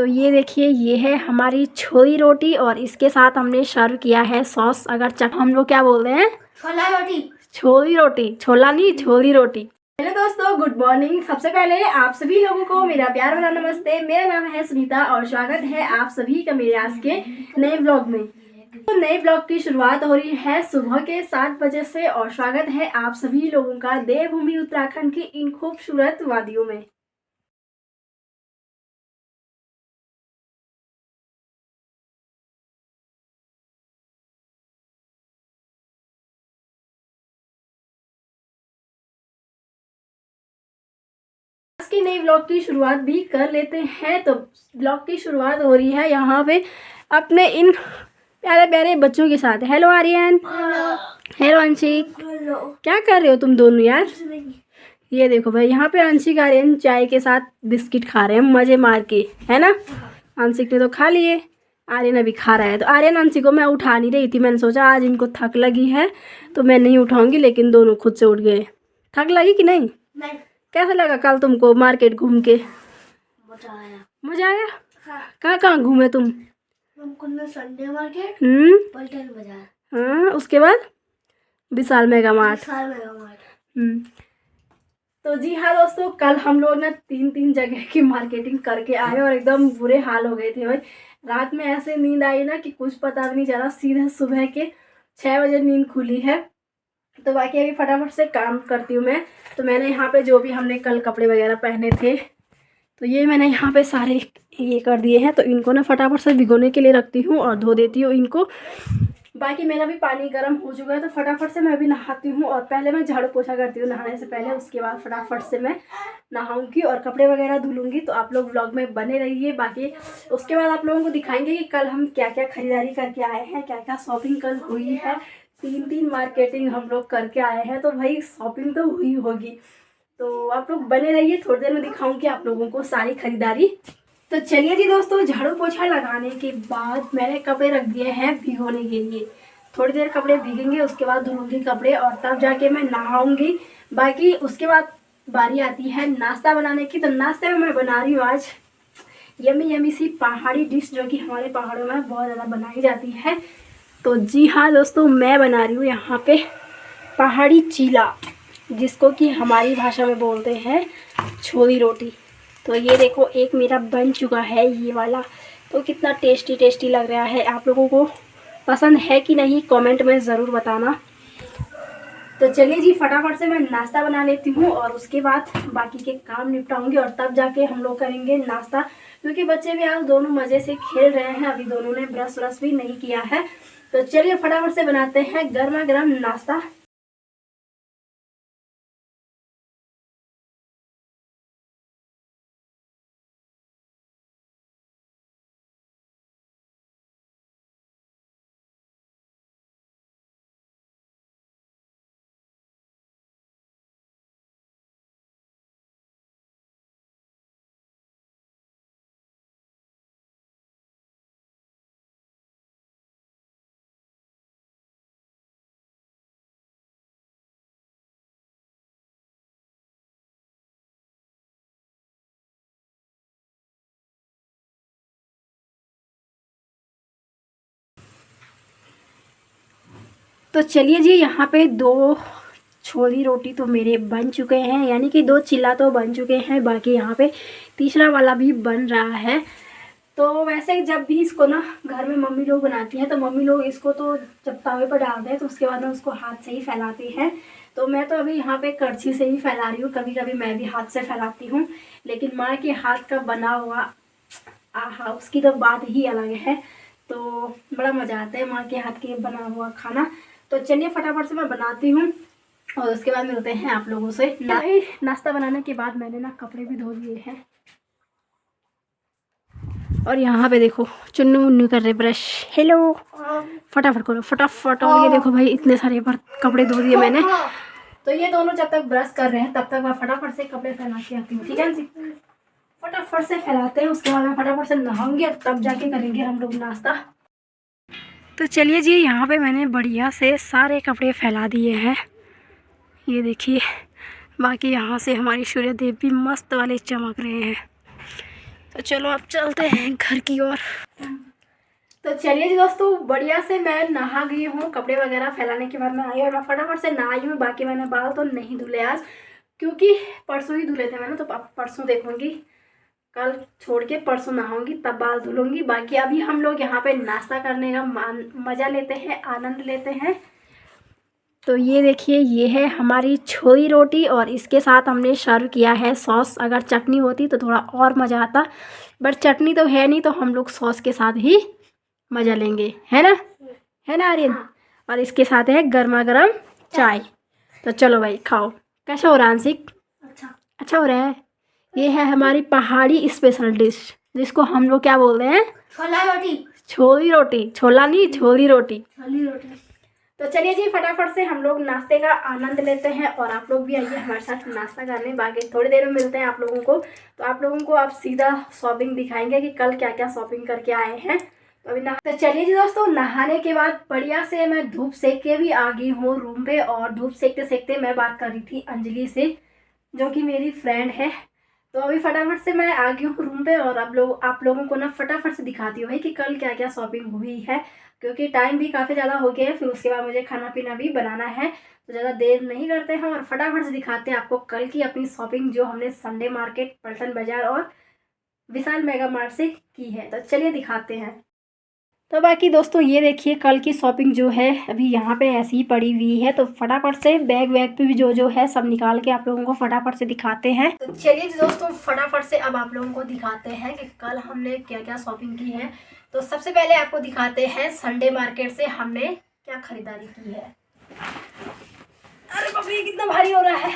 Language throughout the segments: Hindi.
तो ये देखिए, ये है हमारी छोली रोटी और इसके साथ हमने सर्व किया है सॉस। अगर हम लोग क्या बोलते हैं, छोला रोटी, छोली रोटी, छोला नहीं छोली रोटी। हेलो दोस्तों, गुड मॉर्निंग। सबसे पहले आप सभी लोगों को मेरा प्यार भरा नमस्ते। मेरा नाम है सुनीता और स्वागत है आप सभी का मेरे आज के नए ब्लॉग में। तो नए ब्लॉग की शुरुआत हो रही है सुबह के 7 बजे से और स्वागत है आप सभी लोगों का देवभूमि उत्तराखंड की इन खूबसूरत वादियों में। आज के नए ब्लॉग की शुरुआत भी कर लेते हैं। तो ब्लॉग की शुरुआत हो रही है यहाँ पे अपने इन प्यारे प्यारे बच्चों के साथ। हेलो आर्यन, हेलो अंशिक, क्या कर रहे हो तुम दोनों यार? ये देखो भाई, यहाँ पे अंशिक आर्यन चाय के साथ बिस्किट खा रहे हैं मजे मार के, है ना। अंशिक ने तो खा लिए, आर्यन अभी खा रहा है। तो आर्यन अंशिक को मैं उठा नहीं रही थी, मैंने सोचा आज इनको थक लगी है तो मैं नहीं उठाऊंगी, लेकिन दोनों खुद से उठ गए। थक लगी कि नहीं? कैसा लगा कल तुमको मार्केट घूम के? मजा आया। कहाँ कहाँ घूमे तुम? संडे मार्केट, पलटन बाजार, हाँ, उसके बाद विशाल मेगा मार्ट। तो जी हाँ दोस्तों, कल हम लोग ना 3 जगह की मार्केटिंग करके आए और एकदम बुरे हाल हो गए थे भाई। रात में ऐसे नींद आई ना कि कुछ पता भी नहीं चला। सीधे सुबह के 6 बजे नींद खुली है। तो बाकी अभी फटाफट से काम करती हूँ मैं। तो मैंने यहाँ पे जो भी हमने कल कपड़े वगैरह पहने थे तो ये मैंने यहाँ पे सारे ये कर दिए हैं। तो इनको ना फटाफट से भिगोने के लिए रखती हूँ और धो देती हूँ इनको। बाकी मेरा भी पानी गर्म हो चुका है तो फटाफट से मैं भी नहाती हूँ और पहले मैं झाड़ू पोछा करती हूँ नहाने से पहले। उसके बाद फटाफट से मैं नहाऊंगी और कपड़े वगैरह धुलूंगी। तो आप लोग व्लॉग में बने रहिए। बाकी उसके बाद आप लोगों को दिखाएंगे कि कल हम क्या क्या खरीदारी करके आए हैं, क्या क्या शॉपिंग कल हुई है। 3 मार्केटिंग हम लोग करके आए हैं तो भाई शॉपिंग तो हुई होगी। तो आप लोग बने रहिए, थोड़ी देर में दिखाऊंगी आप लोगों को सारी खरीदारी। तो चलिए जी दोस्तों, झाड़ू पोछा लगाने के बाद मैंने कपड़े रख दिए हैं भिगोने के लिए। थोड़ी देर कपड़े भीगेंगे, उसके बाद धुलूंगी कपड़े और तब जाके मैं नहाऊंगी। बाकी उसके बाद बारी आती है नाश्ता बनाने की। तो नाश्ते में मैं बना रही हूँ आज यमी यमी सी पहाड़ी डिश, जो कि हमारे पहाड़ों में बहुत ज़्यादा बनाई जाती है। तो जी हाँ दोस्तों, मैं बना रही हूँ यहाँ पे पहाड़ी चीला, जिसको कि हमारी भाषा में बोलते हैं छोली रोटी। तो ये देखो, एक मेरा बन चुका है ये वाला। तो कितना टेस्टी टेस्टी लग रहा है। आप लोगों को पसंद है कि नहीं कमेंट में ज़रूर बताना। तो चलिए जी, फटाफट से मैं नाश्ता बना लेती हूँ और उसके बाद बाकी के काम निपटाऊंगी और तब जाके हम लोग करेंगे नाश्ता। क्योंकि बच्चे भी आज दोनों मज़े से खेल रहे हैं, अभी दोनों ने ब्रश व्रश भी नहीं किया है। तो चलिए फटाफट से बनाते हैं गर्मा गर्म नाश्ता। तो चलिए जी, यहाँ पे 2 छोली रोटी तो मेरे बन चुके हैं, यानी कि 2 चिल्ला तो बन चुके हैं। बाकी यहाँ पे तीसरा वाला भी बन रहा है। तो वैसे जब भी इसको ना घर में मम्मी लोग बनाती हैं तो मम्मी लोग इसको तो जब तवे पर डालते हैं तो उसके बाद में उसको हाथ से ही फैलाती हैं। तो मैं तो अभी यहाँ पे करछी से ही फैला रही हूँ। कभी कभी मैं भी हाथ से फैलाती हूँ, लेकिन माँ के हाथ का बना हुआ आहा, उसकी तो बात ही अलग है। तो बड़ा मज़ा आता है माँ के हाथ के बना हुआ खाना। तो चलिए फटाफट से मैं बनाती हूँ और उसके बाद मिलते हैं आप लोगों से। नाश्ता बनाने के बाद मैंने ना कपड़े भी धो लिए हैं और यहाँ पे देखो चुन्नू मुन्नू कर रहे ब्रश। हेलो, फटाफट करो फटाफट। और ये देखो भाई, इतने सारे कपड़े धो दिए मैंने। तो ये दोनों जब तक ब्रश कर रहे हैं तब तक मैं फटाफट से कपड़े फैला के आती हूँ, ठीक है जी। फटाफट से फैलाते हैं, उसके बाद मैं फटाफट से नहाऊंगी और तब जाके करेंगे हम लोग नाश्ता। तो चलिए जी, यहाँ पे मैंने बढ़िया से सारे कपड़े फैला दिए हैं, ये देखिए। बाकी यहाँ से हमारी सूर्य देव भी मस्त वाले चमक रहे हैं। तो चलो अब चलते हैं घर की ओर। तो चलिए जी दोस्तों, बढ़िया से मैं नहा गई हूँ। कपड़े वगैरह फैलाने के बाद मैं आई और मैं फटाफट से नहाई हूँ। बाकी मैंने बाल तो नहीं धुले आज, क्योंकि परसों ही धुले थे मैंने, तो अब परसों देखूंगी, कल छोड़ के परसों नहाऊंगी तब बाल धुलूंगी। बाकी अभी हम लोग यहाँ पे नाश्ता करने का मज़ा लेते हैं, आनंद लेते हैं। तो ये देखिए, ये है हमारी छोई रोटी और इसके साथ हमने सर्व किया है सॉस। अगर चटनी होती तो थोड़ा और मज़ा आता, बट चटनी तो है नहीं, तो हम लोग सॉस के साथ ही मज़ा लेंगे, है ना आर्यन? और इसके साथ है गर्मा गर्म चाय। तो चलो भाई खाओ। कैसा हो रहा है आंशिक? अच्छा हो रहा है। ये है हमारी पहाड़ी स्पेशल डिश, जिसको हम लोग क्या बोलते हैं? छोला रोटी। छोली रोटी, छोला नहीं, छोली रोटी। छोली रोटी। तो चलिए जी, फटाफट से हम लोग नाश्ते का आनंद लेते हैं और आप लोग भी आइए हमारे साथ नाश्ता करने। बाकी थोड़ी देर में मिलते हैं आप लोगों को। तो आप लोगों को आप सीधा शॉपिंग दिखाएंगे कि कल क्या क्या शॉपिंग करके आए हैं। तो अभी तो चलिए जी दोस्तों, नहाने के बाद बढ़िया से मैं धूप सेक के भी आ गई हूँ रूम पे। और धूप सेकते सेकते मैं बात कर रही थी अंजलि से, जो कि मेरी फ्रेंड है। तो अभी फटाफट से मैं आ गई हूँ रूम पे और आप लोगों को ना फटाफट से दिखाती हूँ भाई कि कल क्या क्या शॉपिंग हुई है, क्योंकि टाइम भी काफ़ी ज़्यादा हो गया है। फिर उसके बाद मुझे खाना पीना भी बनाना है, तो ज़्यादा देर नहीं करते हैं और फटाफट से दिखाते हैं आपको कल की अपनी शॉपिंग, जो हमने संडे मार्केट, पलटन बाजार और विशाल मेगा मार्ट से की है। तो चलिए दिखाते हैं। तो बाकी दोस्तों ये देखिए, कल की शॉपिंग जो है अभी यहाँ पे ऐसी ही पड़ी हुई है। तो फटाफट से बैग वैग पे भी जो जो है सब निकाल के आप लोगों को फटाफट से दिखाते हैं। तो चलिए दोस्तों, फटाफट से अब आप लोगों को दिखाते हैं कि कल हमने क्या क्या शॉपिंग की है। तो सबसे पहले आपको दिखाते हैं संडे मार्केट से हमने क्या खरीदारी की है। अरे बाप रे, ये कितना भारी हो रहा है।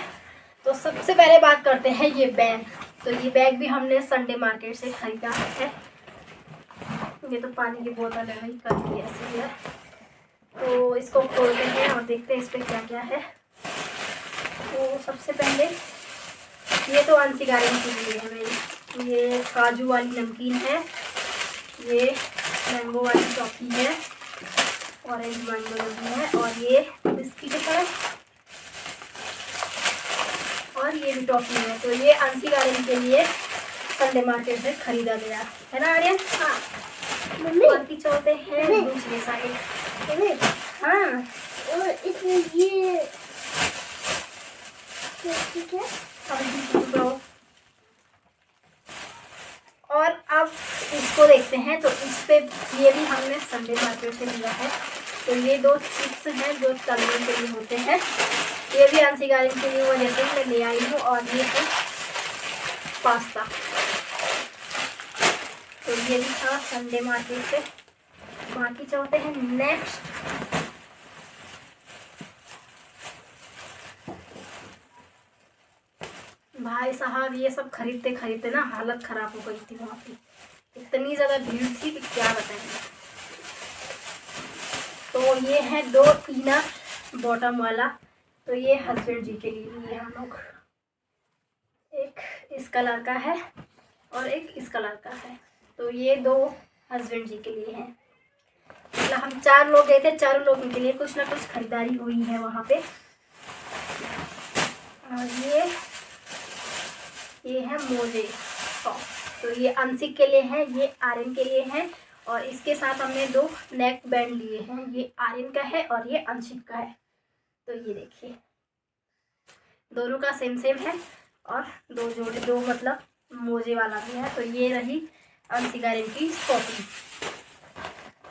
तो सबसे पहले बात करते हैं ये बैग। तो ये बैग भी हमने संडे मार्केट से खरीदा है। ये तो पानी की बोतल है भाई, कल की ऐसी है। तो इसको खोलते हैं और देखते हैं इस पर क्या क्या है। तो सबसे पहले ये तो अंशी गारन की लिए है मेरी। ये काजू वाली नमकीन है, ये मैंगो वाली टॉफ़ी है, ऑरेंज मैंगो लगी है, और ये बिस्किट है, और ये भी टॉफ़ी है। तो ये अंशी गारन के लिए संडे मार्केट से खरीदा गया है ना आर्यन? हाँ। बाकी चलते हैं दूसरी साइड। हाँ, और इसमें ये ठीक है। और अब इसको देखते हैं। तो इस पे ये भी हमने संडे मार्केट से लिया है। तो ये दो चिप्स हैं जो तलने के लिए होते हैं। ये भी अंशी गारन के लिए वजह से मैं ले आई हूँ। और ये है पास्ता। तो ये भी था संडे मार्केट से। बाकी चलते हैं नेक्स्ट। भाई साहब, ये सब खरीदते खरीदते ना हालत ख़राब हो गई थी वहाँ की। इतनी ज़्यादा भीड़ थी कि क्या बताएंगे। तो ये है दो इनर बॉटम वाला। तो ये हस्बैंड जी के लिए हम लोग, एक इस कलर का है और एक इस कलर का है। तो ये दो हस्बैंड जी के लिए हैं। मतलब हम 4 लोग गए थे, 4 लोगों के लिए कुछ ना कुछ खरीदारी हुई है वहाँ पे। और ये है मोजे सॉक्स। तो ये अंशिक के लिए है, ये आर्यन के लिए है। और इसके साथ हमने 2 नेक बैंड लिए हैं, ये आर्यन का है और ये अंशिक का है। तो ये देखिए, दोनों का सेम सेम है और 2 जोड़े, 2 मतलब मोजे वाला भी है। तो ये रही अंशिक आर्यन की शॉपिंग,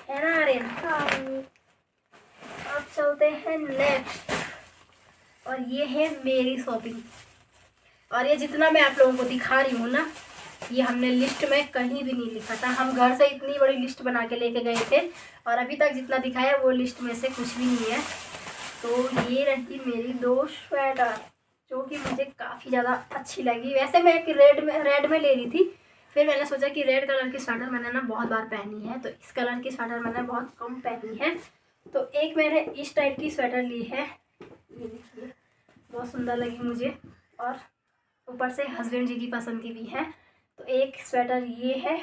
है ना आर्यन? अब चलते हैं नेक्स्ट। और ये है मेरी शॉपिंग। और ये जितना मैं आप लोगों को दिखा रही हूँ ना, ये हमने लिस्ट में कहीं भी नहीं लिखा था। हम घर से इतनी बड़ी लिस्ट बना के लेके गए थे और अभी तक जितना दिखाया वो लिस्ट में से कुछ भी नहीं है। तो ये रही मेरी 2 स्वेटर, जो कि मुझे काफ़ी ज़्यादा अच्छी लगी। वैसे मैं एक रेड में ले रही थी, फिर मैंने सोचा कि रेड कलर की स्वेटर मैंने ना बहुत बार पहनी है, तो इस कलर की स्वेटर मैंने बहुत कम पहनी है। तो एक मैंने इस टाइप की स्वेटर ली है, ये देखिए, बहुत सुंदर लगी मुझे। और ऊपर से हस्बैंड जी की पसंद की भी है। तो एक स्वेटर ये है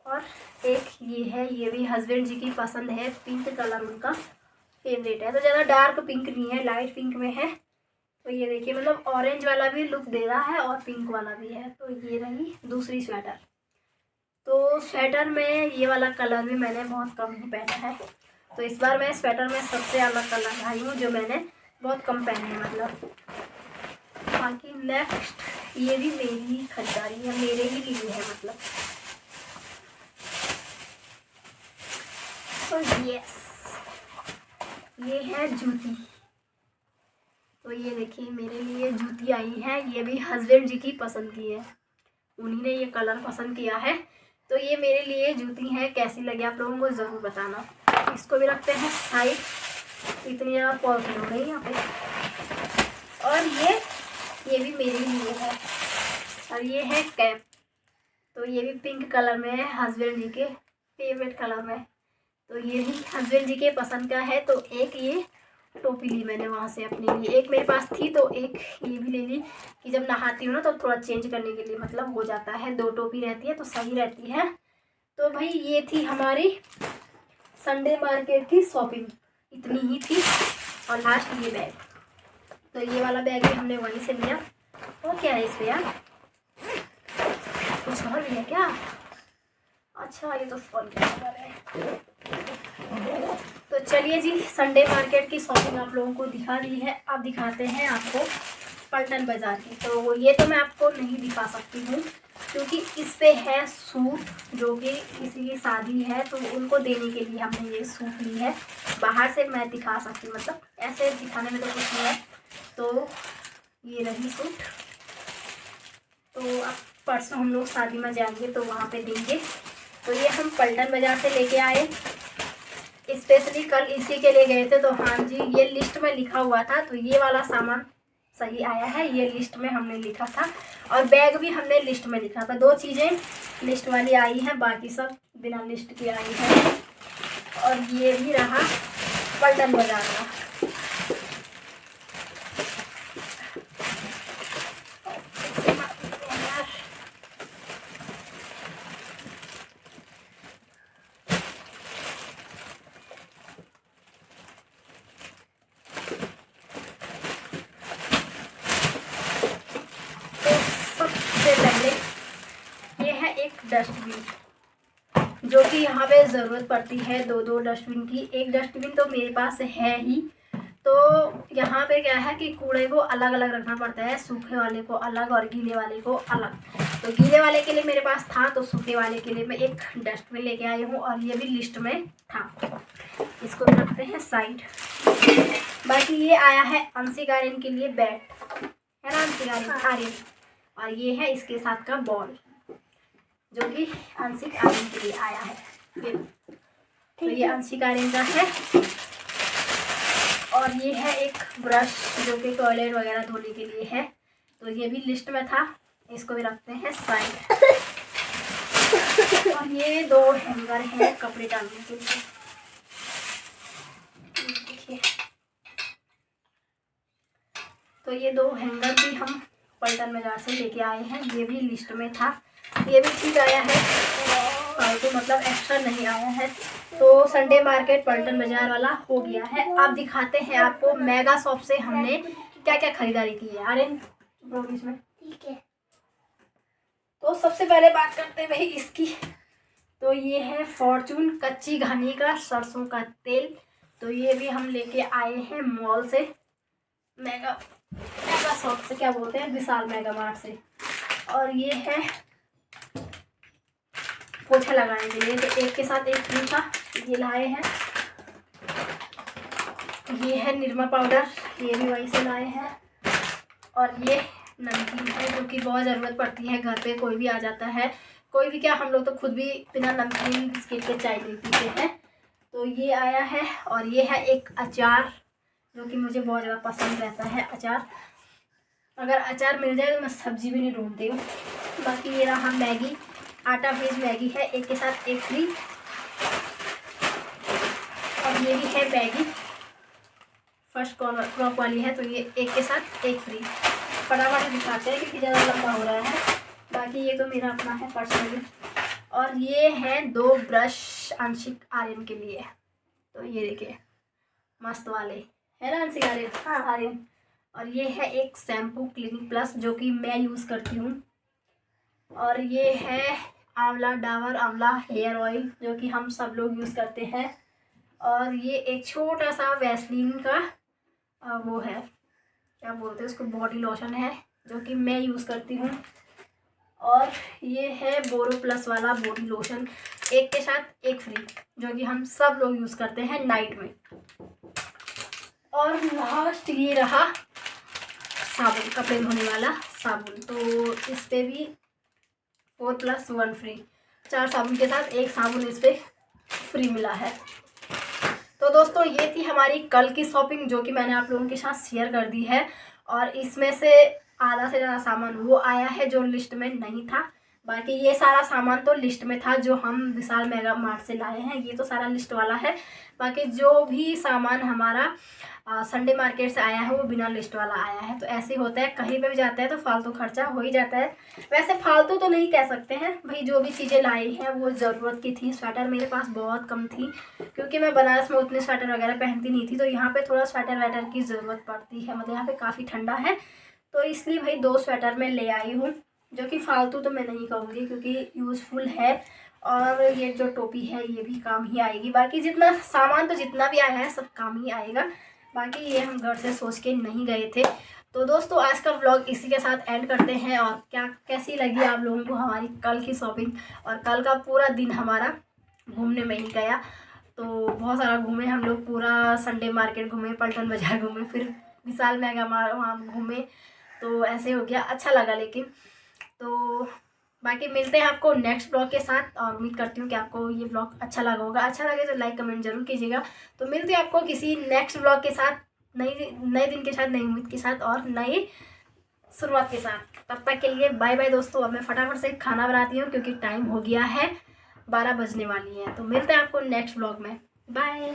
और एक ये है, ये भी हस्बैंड जी की पसंद है। पिंक कलर उनका फेवरेट है। तो ज़्यादा डार्क पिंक नहीं है, लाइट पिंक में है। तो ये देखिए मतलब ऑरेंज वाला भी लुक दे रहा है और पिंक वाला भी है। तो ये रही दूसरी स्वेटर। तो स्वेटर में ये वाला कलर भी मैंने बहुत कम ही पहना है। तो इस बार मैं स्वेटर में सबसे अलग कलर लाई हूँ जो मैंने बहुत कम पहने हैं मतलब। बाकी नेक्स्ट ये भी मेरी ही खरीदारी है, मेरे ही लिए है मतलब। तो यस, ये है जूती। तो ये देखिए मेरे लिए जूती आई है, ये भी हस्बैंड जी की पसंद की है, उन्हीं ने ये कलर पसंद किया है। तो ये मेरे लिए जूती है, कैसी लगी आप लोगों को ज़रूर बताना। इसको भी रखते हैं साइड, इतनी ज़्यादा पॉलिथीन हो रही है यहाँ पे। और ये भी मेरे लिए है। और ये है कैप। तो ये भी पिंक कलर में है, हस्बैंड जी के फेवरेट कलर में। तो ये भी हस्बैंड जी के पसंद का है। तो एक ये टोपी ली मैंने वहाँ से अपने लिए, एक मेरे पास थी तो एक ये भी ले ली कि जब नहाती हूँ ना तो थोड़ा चेंज करने के लिए मतलब हो जाता है, 2 टोपी रहती है तो सही रहती है। तो भाई ये थी हमारी संडे मार्केट की शॉपिंग, इतनी ही थी। और लास्ट ये बैग, तो ये वाला बैग भी हमने वहीं से लिया। और क्या है इस पर यार, कुछ और भी है क्या? अच्छा ये तो फॉल है। तो चलिए जी, संडे मार्केट की शॉपिंग आप लोगों को दिखा दी है। अब दिखाते हैं आपको पलटन बाज़ार की। तो ये तो मैं आपको नहीं दिखा सकती हूँ क्योंकि इस पे है सूट, जो कि किसी की शादी है तो उनको देने के लिए हमने ये सूट ली है। बाहर से मैं दिखा सकती हूँ, मतलब ऐसे दिखाने में तो कुछ नहीं है। तो ये रही सूट। तो अब परसों हम लोग शादी में जाएंगे तो वहाँ पे देंगे। तो ये हम पलटन बाज़ार से लेके आए, स्पेशली कल इसी के लिए गए थे। तो हाँ जी, ये लिस्ट में लिखा हुआ था तो ये वाला सामान सही आया है, ये लिस्ट में हमने लिखा था। और बैग भी हमने लिस्ट में लिखा था। 2 चीज़ें लिस्ट वाली आई हैं, बाकी सब बिना लिस्ट की आई है। और ये भी रहा पलटन बाज़ार का। डस्टबिन, जो कि यहाँ पे ज़रूरत पड़ती है 2-2 डस्टबिन की। एक डस्टबिन तो मेरे पास है ही। तो यहाँ पे क्या है कि कूड़े को अलग अलग रखना पड़ता है, सूखे वाले को अलग और गीले वाले को अलग। तो गीले वाले के लिए मेरे पास था, तो सूखे वाले के लिए मैं एक डस्टबिन लेके आई हूँ। और ये भी लिस्ट में था, इसको भी रखते हैं साइड। बाकी ये आया है अंशिक आर्यन के लिए बैट, है ना अंशिक आर्यन। और ये है इसके साथ का बॉल, जो कि अंशिक आर्यन के लिए आया है। ये तो ये अंशिक आर्यन का है। और ये है एक ब्रश, जो कि टॉयलेट वगैरह धोने के लिए है। तो ये भी लिस्ट में था, इसको भी रखते हैं साइड। और ये 2 हैंगर हैं कपड़े डालने के लिए, देखिए। तो ये 2 हैंगर भी हम पलटन बाजार से लेके आए हैं, ये भी लिस्ट में था। ये भी ठीक आया है, फालतू मतलब एक्स्ट्रा नहीं आया है। तो संडे मार्केट पलटन बाजार वाला हो गया है। अब दिखाते हैं आपको मेगा शॉप से हमने क्या क्या खरीदारी की है। अरे इसमें ठीक है। तो सबसे पहले बात करते हैं भाई इसकी। तो ये है फॉर्चून कच्ची घानी का सरसों का तेल। तो ये भी हम लेके आए हैं मॉल से, मेगा शॉप से, क्या बोलते हैं, विशाल मेगा मार्ट से। और ये है पोछा लगाने के लिए, तो एक के साथ एक फ्री था, ये लाए हैं। ये है निरमा पाउडर, ये भी वहीं से लाए हैं। और ये नमकीन है, जो कि बहुत ज़रूरत पड़ती है घर पे, कोई भी आ जाता है, कोई भी क्या, हम लोग तो खुद भी बिना नमकीन बिस्किट के चाय नहीं पीते हैं। तो ये आया है। और ये है एक अचार, जो कि मुझे बहुत ज़्यादा पसंद रहता है अचार। अगर अचार मिल जाए तो मैं सब्जी भी नहीं ढूंढती हूँ। बाकी ये रहा मैगी, आटा बेस्ड मैगी है, एक के साथ एक फ्री। और ये भी है मैगी, फर्स्ट क्रॉप वाली है, तो ये एक के साथ एक फ्री। फटाफट दिखाते हैं क्योंकि ज़्यादा लंबा हो रहा है। बाकी ये तो मेरा अपना है पर्सनली। और ये हैं 2 ब्रश अंशिक आर्यन के लिए। तो ये देखिए मस्त वाले, है ना अंशिक आर्यन? हाँ आर्यन। और ये है एक शैम्पू क्लिनिक प्लस जो कि मैं यूज़ करती हूँ। और ये है आंवला डाबर आंवला हेयर ऑयल जो कि हम सब लोग यूज़ करते हैं। और ये एक छोटा सा वैसलीन का वो है, क्या बोलते हैं उसको, बॉडी लोशन है जो कि मैं यूज़ करती हूँ। और ये है बोरो प्लस वाला बॉडी लोशन, एक के साथ एक फ्री, जो कि हम सब लोग यूज़ करते हैं नाइट में। और लास्ट ये रहा साबुन, कपड़े धोने वाला साबुन, तो इस पर भी 4+1 फ्री, 4 साबुन के साथ एक साबुन इस पर फ्री मिला है। तो दोस्तों ये थी हमारी कल की शॉपिंग जो कि मैंने आप लोगों के साथ शेयर कर दी है। और इसमें से आधा से ज़्यादा सामान वो आया है जो लिस्ट में नहीं था, बाकी ये सारा सामान तो लिस्ट में था जो हम विशाल मेगा मार्ट से लाए हैं, ये तो सारा लिस्ट वाला है। बाकी जो भी सामान हमारा संडे मार्केट से आया है वो बिना लिस्ट वाला आया है। तो ऐसे होता है, कहीं पे भी जाता है तो फालतू खर्चा हो ही जाता है। वैसे फालतू तो नहीं कह सकते हैं भाई, जो भी चीज़ें लाई हैं वो ज़रूरत की थी। स्वेटर मेरे पास बहुत कम थी क्योंकि मैं बनारस में उतने स्वेटर वगैरह पहनती नहीं थी, तो यहाँ पे थोड़ा स्वेटर वेटर की ज़रूरत पड़ती है, मतलब यहाँ पे काफ़ी ठंडा है, तो इसलिए भाई 2 स्वेटर मैं ले आई हूँ, जो कि फालतू तो मैं नहीं कहूँगी क्योंकि यूज़फुल है। और ये जो टोपी है ये भी काम ही आएगी, बाकी जितना सामान तो जितना भी आया है सब काम ही आएगा। बाकी ये हम घर से सोच के नहीं गए थे। तो दोस्तों आज का व्लॉग इसी के साथ एंड करते हैं। और क्या कैसी लगी आप लोगों को हमारी कल की शॉपिंग, और कल का पूरा दिन हमारा घूमने में ही गया। तो बहुत सारा घूमे हम लोग, पूरा संडे मार्केट घूमे, पल्टन बाजार घूमे, फिर विशाल मेगा मार्ट वहाँ घूमे, तो ऐसे हो गया, अच्छा लगा। लेकिन तो बाकी मिलते हैं आपको नेक्स्ट ब्लॉग के साथ, और उम्मीद करती हूँ कि आपको ये ब्लॉग अच्छा लगा होगा। अच्छा लगे तो लाइक कमेंट जरूर कीजिएगा। तो मिलते हैं आपको किसी नेक्स्ट ब्लॉग के साथ, नए दिन के साथ, नई उम्मीद के साथ और नई शुरुआत के साथ। तब तक के लिए बाय बाय दोस्तों। अब मैं फटाफट से खाना बनाती हूँ क्योंकि टाइम हो गया है, 12 बजने वाली है। तो मिलते हैं आपको नेक्स्ट ब्लॉग में, बाय।